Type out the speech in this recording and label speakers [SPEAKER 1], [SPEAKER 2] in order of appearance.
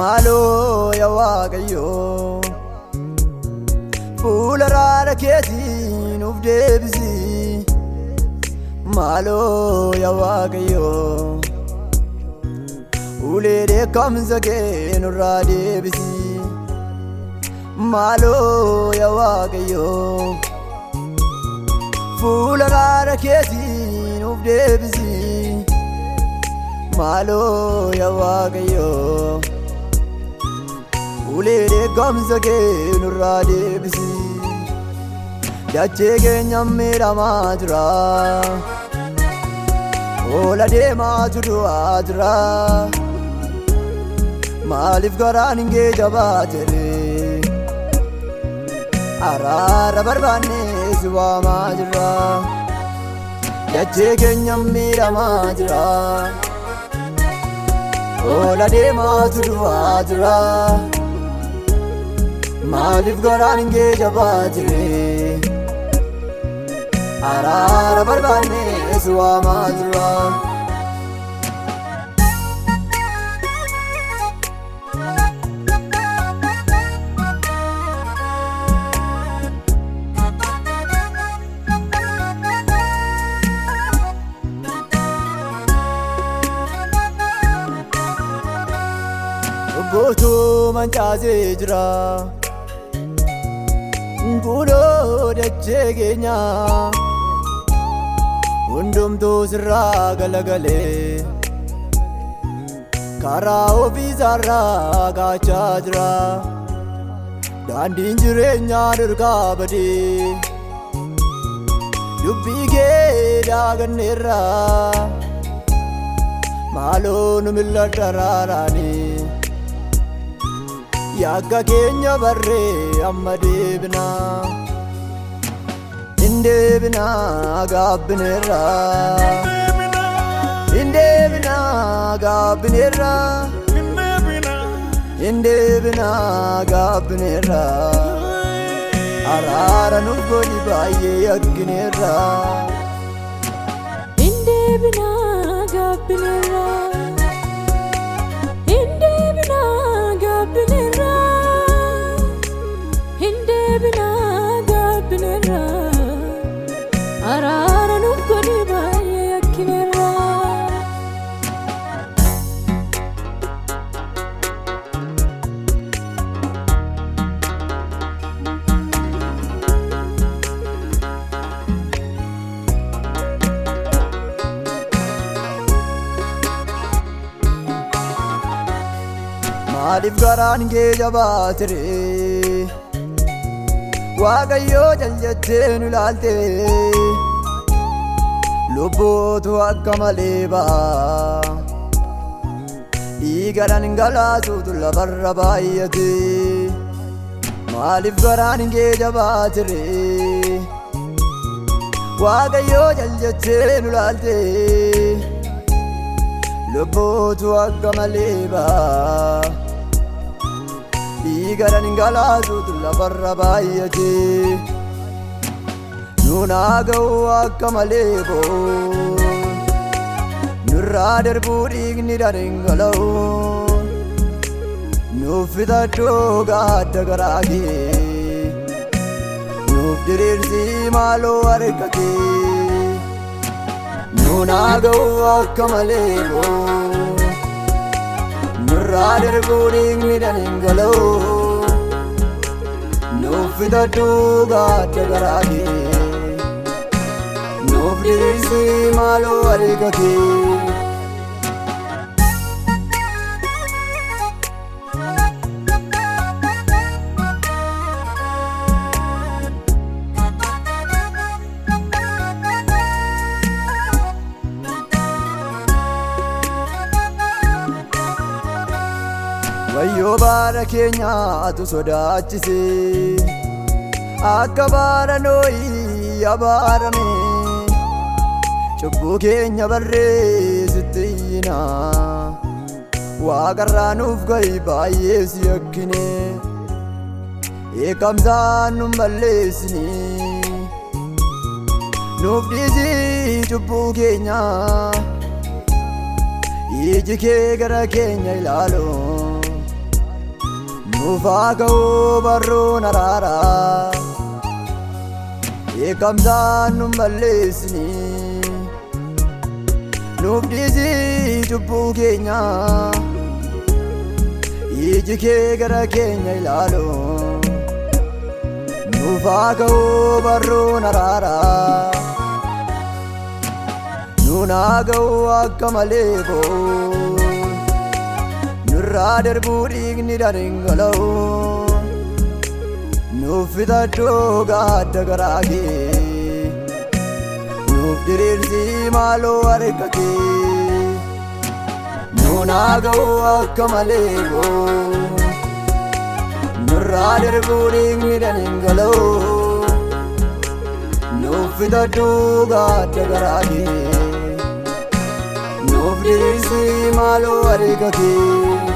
[SPEAKER 1] Malo ya waaqayyo fuula raara keetiin uf deebisi. Malo ya waaqayyo ulee dheekkamsa kee nurraa deebisi. Malo ya waaqayyo fuula raara keetiin uf deebisi. Malo ya waaqayyo ulee dheekkamsa kee nurraa deebisi. Dachee keenya miidhamaa jira, oola deemaatu du'aa jira. Maaliif garaan kee jabaatere? Araara barbaannee si waamaa jira. Dachee keenya miidhamaa jira, oola deemaatu du'aa jira. Maaliif garaan kee jabaatere? Araara barbaannee si waamaa jira. Gootuu mancaasee jira kunoo dachee keenya hundumtuu sirraa galagalee karaa ofiisaarraa kaachaa jira. Daandiin jireenyaa dirqaa badee dubbii kee daaganneerra. Maaloo nu mil'adha raaraanii yakka keenya barree amma deebina. Indeebina gaabbineerra, indeebina gaabbineerra, indeebina gaabbineerra. Araara nuuf godhi baay'ee yakkineerra.
[SPEAKER 2] Indeebina gaabbineerra, indeebina gaabbineerra, indeebina gaabbineerra. Araara nuuf godhi baay'ee yakkineerra.
[SPEAKER 1] Maaliif garaan kee jabaatere? Waaqayyo jaljattee nu ilaalte. Lubbootu akka malee ba'a, dhiiga dhangalaasuutu lafarra baay'ate. Maaliif garaan kee jabaatere? Waaqayyo jaljattee nu ilaalte. Lubbootu akka malee ba'a, dhiiga dhangalaasuutu lafarra baay'ate. Nuun haa ga'u akka malee boo, nurraa darbuu dhiigni dhangala'u. Nuuf fixadhoo gaadda garaa kee, nuuf diriirsi maaloo harka kee. Nuun haa ga'u akka malee boo, nurraa darbuu dhiigni dhangala'u. Nuuf fixadhoo gaadda garaa kee, nuuf diriirsi maaloo harka kee. Wayyoo baara keenyaatu sodaachise, akka baara Noohii abaarame. Cubbuu keenya barreessitti iyyina, waaqarraa nuuf ga'i baay'ee si yakkine. Eekamsaan nun balleessini, nuuf dhiisi cubbuu keenya. Iji kee gara keenya ilaalu, Nuufaa ka'uu barruun araaraa eegamsaan nun balleessini nuuf dhiisii cubbuu keenya iji kee gara keenya ilaalu nuufaa ka'uu barruun araaraa nuun haa ga'uu akka malee nurraa darbuu dhiigni dhangala'u nuuf fixadhu gaadda garaa kee nuuf diriirsii maaloo harka kee nuun haa ga'uu akka malee nurraa darbuu dhiigni dhangala'u nuuf fixadhu gaadda garaa kee nuuf diriirsii maaloo harka kee